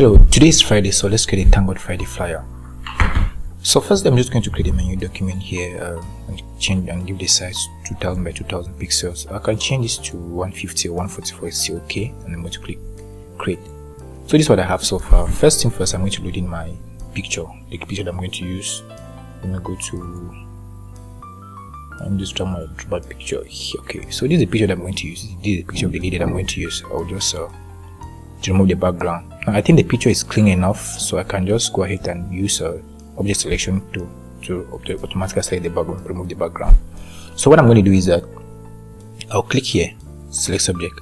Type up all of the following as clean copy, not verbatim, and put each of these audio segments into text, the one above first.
Hello, today is Friday, so let's create a Thank God Friday flyer. So first, I'm just going to create a menu document here and change and give the size 2000 by 2000 pixels. I can change this to 150 or 144. It's still okay, and I'm going to click create. So this is what I have so far. First thing first, I'm going to load in my picture, the picture that I'm going to use. Let me go to and just draw my picture here. Okay, so this is the picture that I'm going to use. This is the picture of the lady that I'm going to use. I'll just remove the background. Now I think the picture is clean enough, so I can just go ahead and use object selection to automatically select the background, remove the background. So what I'm going to do is that I'll click here, select subject,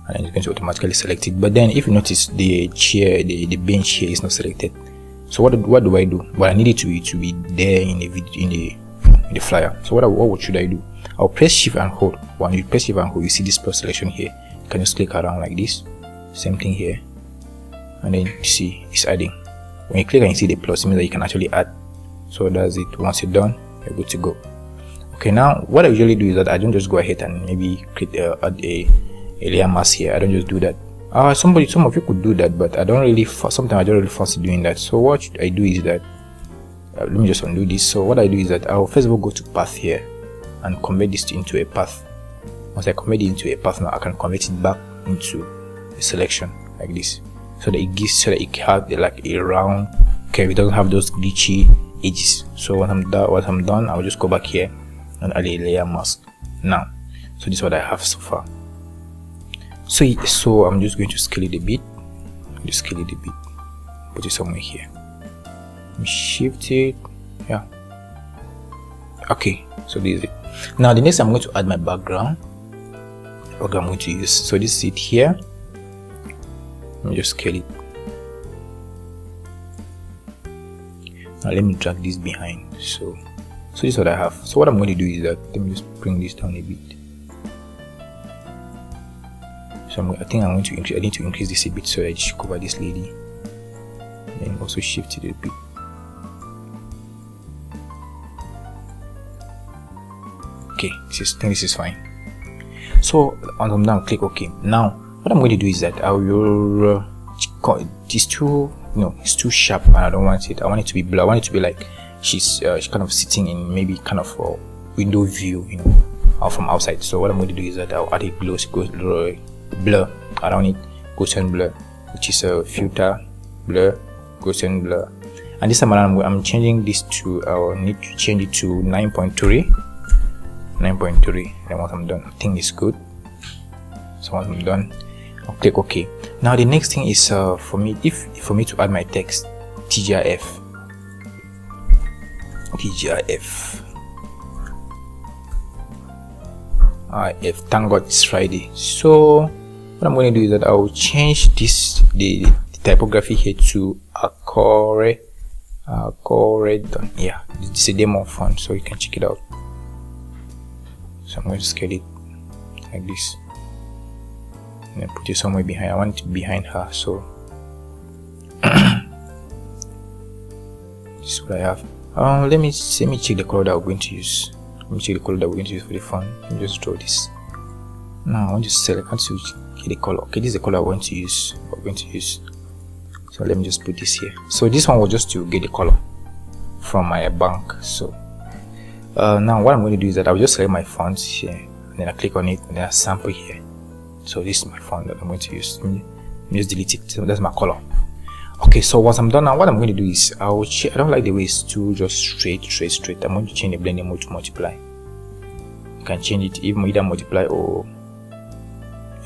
and then it's going to automatically select it. But then if you notice, the chair, the bench here is not selected. So what do I do? Well, I need it to be there in the video, in the flyer. So what should I do? I'll press shift and hold. When you press shift and hold, you see this plus selection here. You can just click around like this. Same thing here, and then you see it's adding. When you click and you see the plus, it means that you can actually add. So that's it. Once you're done, you're good to go. Okay, now what I usually do is that I don't just go ahead and maybe create add a layer mask here. I don't just do that. Some of you could do that, but I don't really. Sometimes I don't really fancy doing that. So what I do is that let me just undo this. So what I do is that I'll first of all go to path here and convert this into a path. Once I convert it into a path, now I can convert it back into a selection like this, so that it gives, so that it has like a round curve. It doesn't have those glitchy edges. So once I'm done, I'll just go back here and add a layer mask now. So this is what I have so far. So I'm just going to scale it a bit. Just scale it a bit. Put it somewhere here. Shift it. Yeah. Okay. So this is it. Now the next I'm going to add my background. Okay, I'm going to use. So this is it here. Let me just scale it. Now let me drag this behind. So this is what I have. So what I'm going to do is that let me just bring this down a bit. So I think I'm going to increase. I need to increase this a bit so that it should cover this lady. And then also shift it a bit. Okay, I think this is fine. So once I'm done, click OK. Now what I'm going to do is that I will it's too sharp and I don't want it. I want it to be blur. I want it to be like she's kind of sitting in maybe kind of a window view, from outside. So what I'm going to do is that I'll add a blur around it, Gaussian blur, which is a filter blur, Gaussian blur. And this time around I'm changing this to, I'll need to change it to 9.3. And once I'm done, I think it's good. So once I'm done, I'll click OK. Now the next thing is for me to add my text, TGIF. Thank God it's Friday. So what I'm going to do is that I will change the typography here to Accord. Yeah, it's a demo font, so you can check it out. So I'm going to scale it like this. And then put it somewhere behind. I want it behind her, so this is what I have. Let me check the color that we're going to use. Let me check the color that we're going to use for the font. Let me just draw this. Now I want to select. I want to get the color. Okay, this is the color I want to use. So let me just put this here. So this one was just to get the color from my bank. So now what I'm going to do is that I'll just select my font here, and then I click on it, and then I sample here. So this is my font that I'm going to use. Let me just delete it. So that's my color. Okay, so once I'm done now, what I'm going to do is I don't like the way it's too just straight. I'm going to change the blending mode to multiply. You can change it either multiply or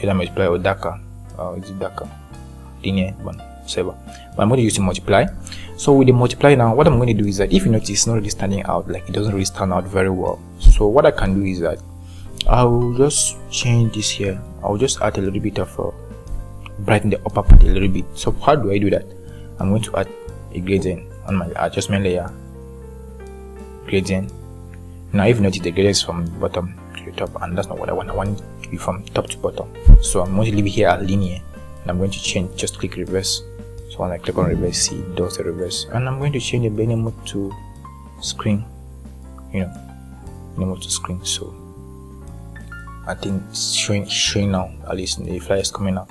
darker. Is it darker? Linear one, whatever. But I'm going to use the multiply. So with the multiply now, what I'm going to do is that if you notice, it's not really standing out, like it doesn't really stand out very well. So what I can do is that I will just change this here. I'll just add a little bit of brighten the upper part a little bit. So how do I do that? I'm going to add a gradient on my adjustment layer. Gradient. Now if you notice, the gradient is from bottom to the top, and that's not what I want. I want it to be from top to bottom. So I'm going to leave it here at linear, and I'm going to change. Just click reverse. So when I click on reverse, see it does the reverse, and I'm going to change the blending mode to screen. Blending mode to screen. So I think it's showing now, at least the flyer is coming out.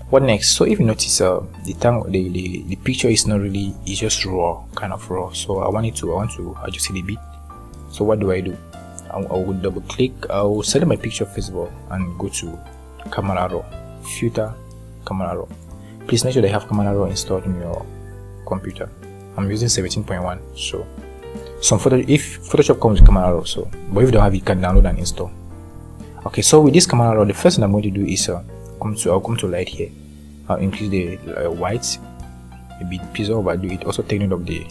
What next? So if you notice, the picture is not really, it's just raw, kind of raw. So I want to adjust it a bit. So what do? I will double click. I will select my picture first of all and go to camera raw, filter, camera raw. Please make sure they have camera raw installed in your computer. I'm using 17.1. So if Photoshop comes with camera raw, so but if you don't have it, you can download and install. Okay, so with this camera raw, the first thing I'm going to do is I'll come to light here. I'll increase the whites a bit. Please don't overdo it. Also take note of the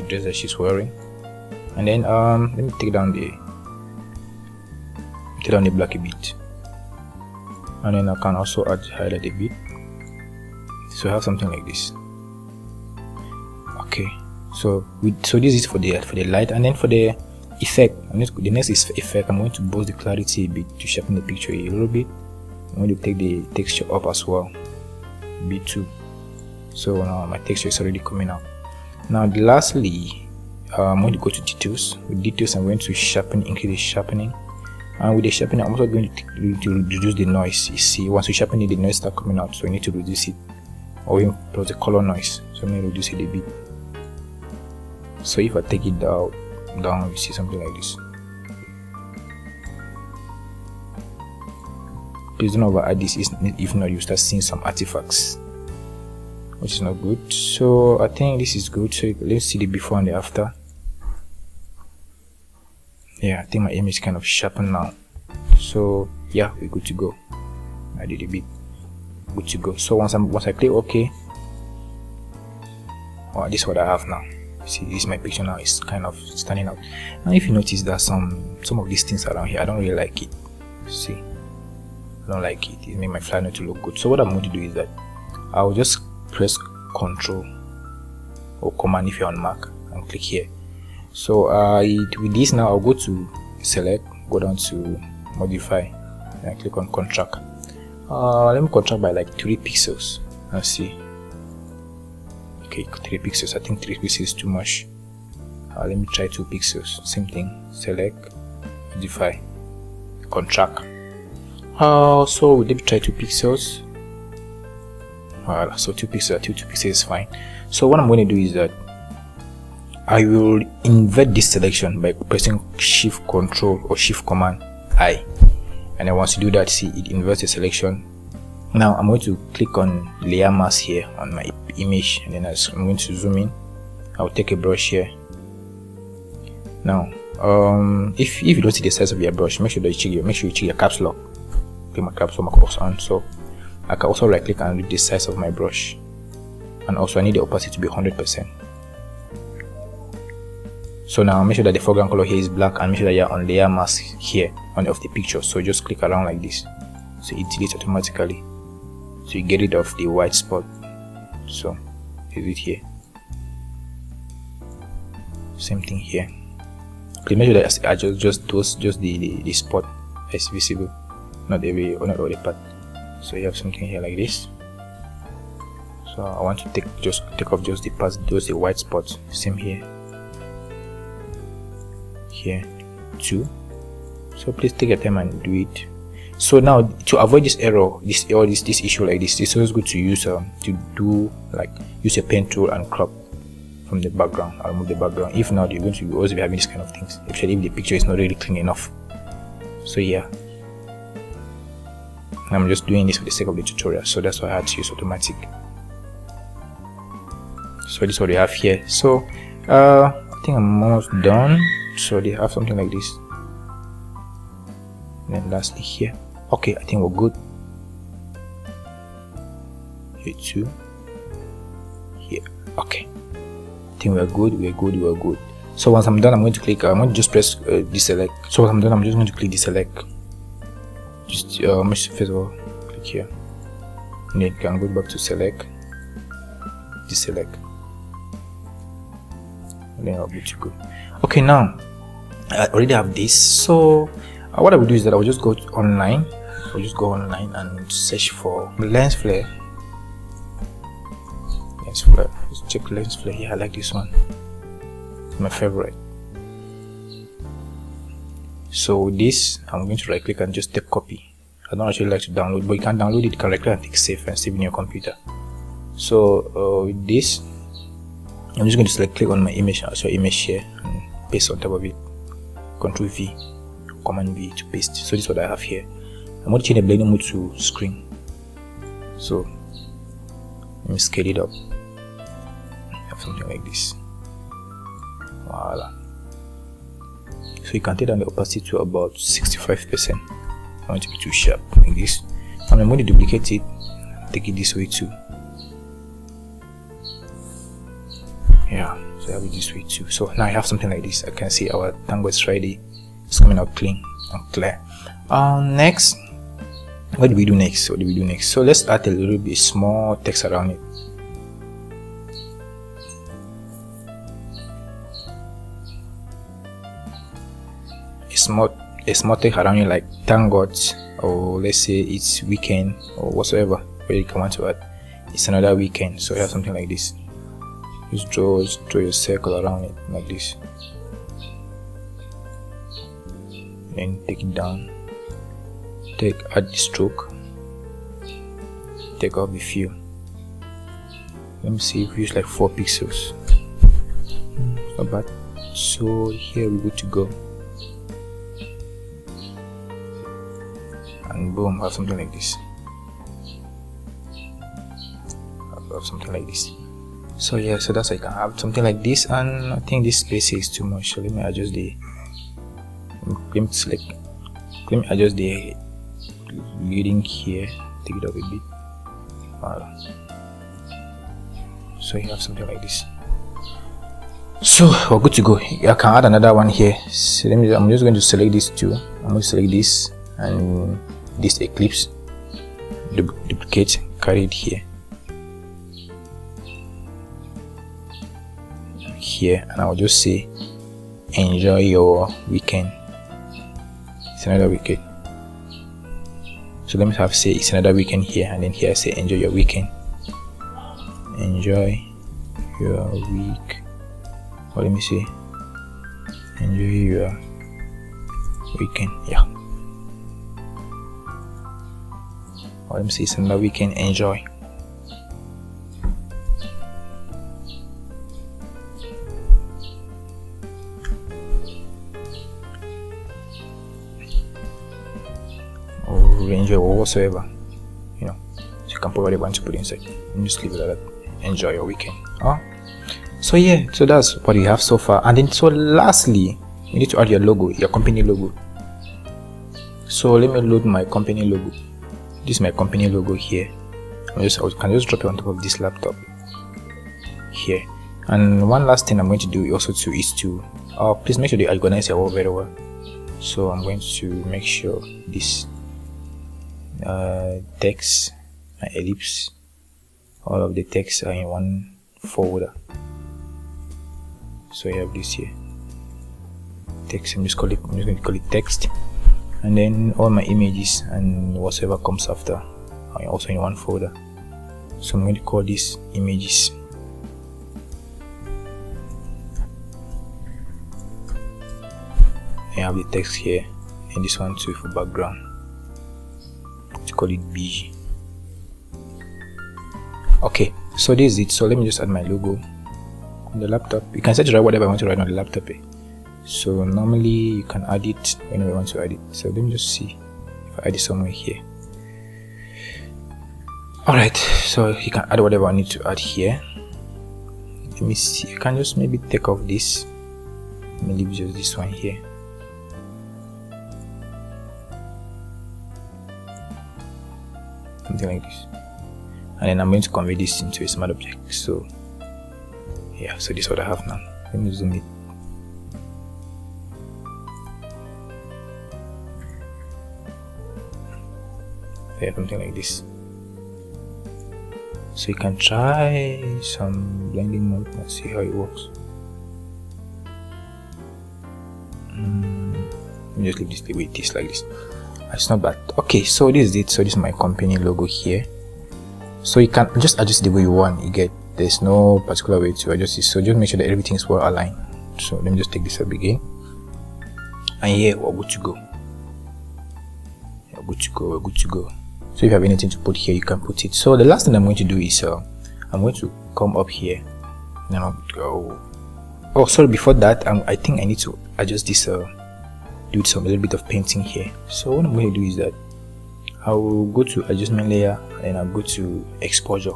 dress that she's wearing. And then let me take down the black a bit. And then I can also add highlight a bit. So I have something like this. Okay. So this is for the light, and then for the effect. The next is effect. I'm going to boost the clarity a bit to sharpen the picture a little bit. I'm going to take the texture up as well, a bit too. So now my texture is already coming out. Now lastly, I'm going to go to details. With details, I'm going to sharpen, increase the sharpening. And with the sharpening, I'm also going to reduce the noise. You see, once you sharpen it, the noise starts coming out, so you need to reduce it, or even plus the color noise. So I'm going to reduce it a bit. So if I take it down, you see something like this. Please don't over add this, if not you start seeing some artifacts, which is not good. So I think this is good. So let's see the before and the after. Yeah, I think my image is kind of sharpened now. So yeah, we're good to go. I did a bit. Good to go. So once I click OK, oh, this is what I have now. See, this is my picture now. It's kind of standing out. Now if you notice that some of these things around here, I don't really like it. See, I don't like it. It makes my flyer not to look good. So what I'm going to do is that I'll just press Control or Command if you're on Mac and click here. So with this now, I'll go to select, go down to modify, and click on contract. Let me contract by like 3 pixels. Let's see. Okay, 3 pixels. I think 3 pixels is too much. Let me try 2 pixels. Same thing. Select, modify, contract. So let me try 2 pixels. So 2 pixels. 2 pixels is fine. So what I'm going to do is that I will invert this selection by pressing Shift Control or Shift Command I, and then once you do that, see it inverts the selection. Now I'm going to click on layer mask here on my image, and then I'm going to zoom in. I'll take a brush here. Now if you don't see the size of your brush, make sure you check your caps lock. Click my caps lock also on, so I can also right click and read the size of my brush, and also I need the opacity to be 100%. So now make sure that the foreground color here is black, and make sure that you're on layer mask here on of the picture. So just click around like this, so it deletes automatically, so you get rid of the white spot. So is it here? Same thing here. Please make sure that I just the spot is visible, not all the part. So you have something here like this. So I want to take off just the parts, the white spots. Same here. Here too. So please take your time and do it. So now to avoid this error, this issue like this, it's always good to use use a pen tool and crop from the background. I'll remove the background. If not, you're going to always be having these kind of things, especially if the picture is not really clean enough. So yeah, I'm just doing this for the sake of the tutorial, so that's why I had to use automatic. So this is what we have here. So I think I'm almost done. So they have something like this, and then lastly here. Okay, I think we're good. Here too. Here. Okay, I think we're good. So once I'm done, I'm going to click. I'm going to just press deselect. So once I'm done, I'm just going to click deselect. Just first of all, click here, and then you can go back to select, deselect, and then I'll be to go. Okay, now I already have this. So what I will do is that I will just go online. I'll just go online and search for lens flare. Let's check lens flare. Yeah, I like this one. It's my favorite. So with this, I'm going to right click and just take copy I don't actually like to download, but you can download it correctly and click save and save in your computer. So with this, I'm just going to click on my image, also image here, and paste on top of it. Ctrl V, Command V to paste. So this is what I have here. I'm going to change the blending mode to screen. So let me scale it up. Have something like this. Voila. So you can take down the opacity to about 65%. I want it to be too sharp like this. And I'm going to duplicate it, take it this way too. Yeah, so I have it this way too. So now I have something like this. I can see our Tango is Friday. It's coming out clean and clear. Next, what do we do next? So let's add a little bit small text around it. A small text around it, like thank God, or let's say it's weekend or whatsoever. Where you can want to add it's another weekend. So you have something like this. Just draw your circle around it like this. Then take it down. Add the stroke. Take off the fill. Let me see if we use like 4 pixels. Not bad. So here we go to go. And boom, I have something like this. I have something like this. So yeah, so that's how you can have something like this. And I think this space is too much, so let me adjust the leading here, take it up a bit. Voilà. So you have something like this. So we're good to go. I can add another one here. So I'm just going to select this too. I'm going to select this and this ellipse, duplicate, carry it here, and I'll just say enjoy your weekend. It's another weekend. So let me say it's another weekend here, and then here I say enjoy your weekend. Enjoy your week. Or let me see, enjoy your weekend. Yeah. Or let me see, it's another weekend. Enjoy. Enjoy or whatsoever, you know. So you can put whatever you want to put inside and just leave it like that. Enjoy your weekend. So yeah, so that's what we have so far. And then so lastly, you need to add your logo, your company logo. So let me load my company logo. This is my company logo here. I can just drop it on top of this laptop here. And one last thing I'm going to do also is to please make sure you organize your work very well. So I'm going to make sure this text and ellipse, all of the text are in one folder. So you have this here, text. I'm just going to call it text, and then all my images and whatever comes after are also in one folder. So I'm going to call this images. I have the text here, and this one too for background. To call it BG. Okay, so this is it. So let me just add my logo on the laptop. You can set to write whatever I want to write on the laptop. So normally you can add it whenever you want to add it. So let me just see if I add it somewhere here. Alright, so you can add whatever I need to add here. Let me see. You can just maybe take off this. Let me leave just this one here. Something like this, and then I'm going to convert this into a smart object. So yeah, so this is what I have now. Let me zoom it. Yeah, something like this. So you can try some blending mode and see how it works. Let me just leave this the way it is, like this. It's not bad. Okay, so this is it. So this is my company logo here. So you can just adjust the way you want. You get, there's no particular way to adjust it. So just make sure that everything is well aligned. So let me just take this up again, and here we're good to go. we're good to go. We're good to go. So if you have anything to put here, you can put it. So the last thing I'm going to do is I'm going to come up here and I'll go. Oh, sorry, before that, I think I need to adjust this, do some a little bit of painting here. So what I'm going to do is that I will go to adjustment layer and I'll go to exposure.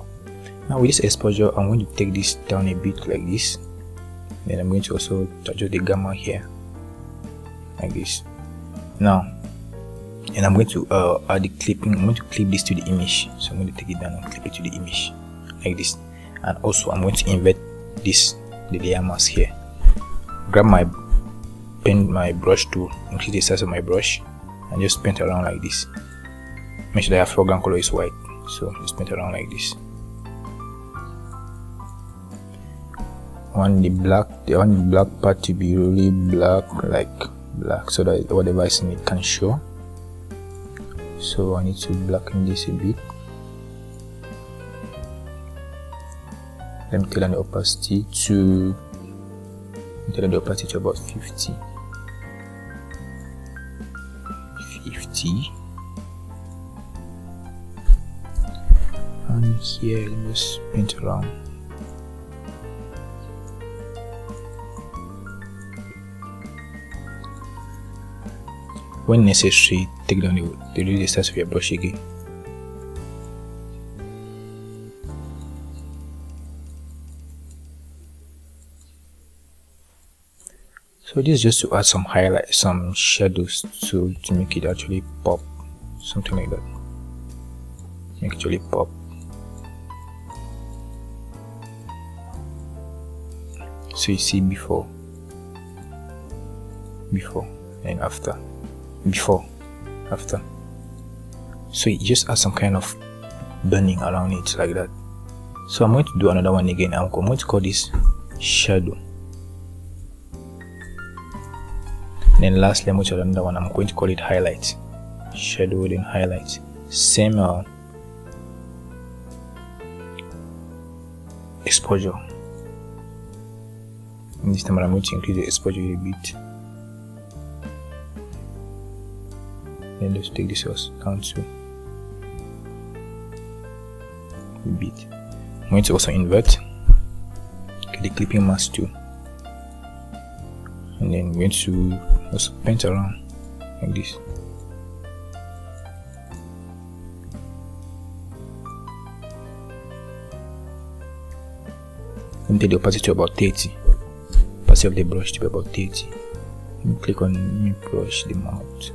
Now with this exposure, I'm going to take this down a bit like this. Then I'm going to also adjust the gamma here like this. Now, and I'm going to add the clipping. I'm going to clip this to the image. So I'm going to take it down and clip it to the image like this. And also I'm going to invert this, the layer mask here. Grab my brush tool, increase the size of my brush, and just paint around like this. Make sure that your foreground color is white. So just paint around like this. I want the black part to be really black, like black, so that whatever is in it can show. So I need to blacken this a bit. Let me turn down the opacity to about 50. And here let me just paint around. When necessary, take down the size of your brush again. So this is just to add some highlight, some shadows to make it actually pop, something like that. Make it actually pop. So you see before and after. Before, after. So you just add some kind of burning around it like that. So I'm going to do another one again. I'm going to call this shadow. And then lastly, I'm going to do another one. I'm going to call it highlight. Shadow then highlight. Same exposure. And this time I'm going to increase the exposure a bit. Then let's take this down to a bit. I'm going to also invert, get the clipping mask too, and then I'm going to also paint around like this. Let me take the opacity to about 30. Opacity of the brush to be about 30. Let me click on, let me brush the mouth.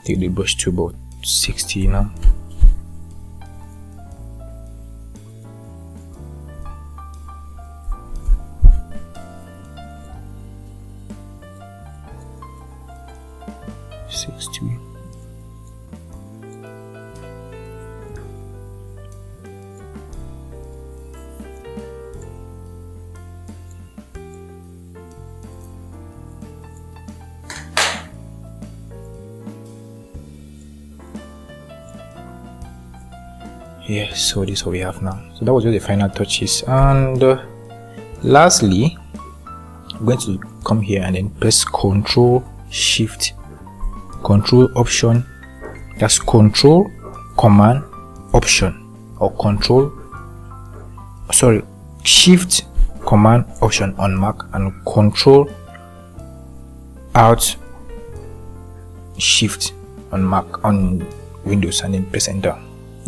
Take the brush to about 60 now. Yeah, so this is what we have now. So that was just the final touches. And lastly, I'm going to come here and then press Control Shift Control Option. That's Control Command Option, or Shift Command Option on Mac and Control Alt Shift on Mac on Windows, and then press Enter.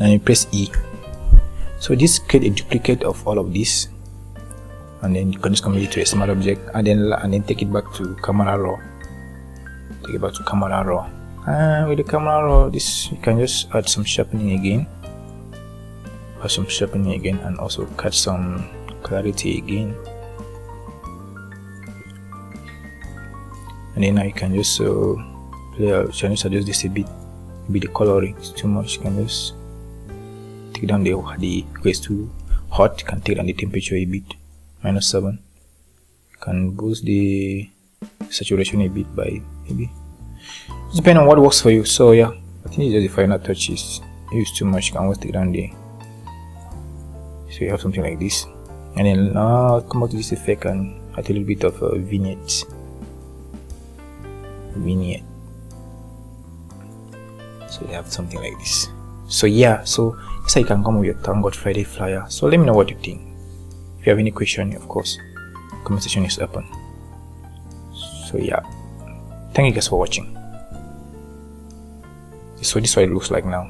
And you press E. So this create a duplicate of all of this, and then you can just convert it to a smart object, and then take it back to camera raw. Take it back to camera raw. And with the camera raw, this you can just add some sharpening again. And also catch some clarity again. And then now you can just adjust this a bit. Maybe the coloring is too much. You can just take down the way it's too hot. You can take down the temperature a bit, -7. Can boost the saturation a bit by maybe, depending on what works for you. So yeah, I think it's just the final touches. If it's too much, you can always take it down there. So you have something like this, and then now come back to this effect and add a little bit of a vignette. So you have something like this. So yeah, so that's how you can come with your Thank God Friday flyer. So let me know what you think. If you have any question, of course, comment section is open. So yeah, thank you guys for watching. So this is what it looks like now.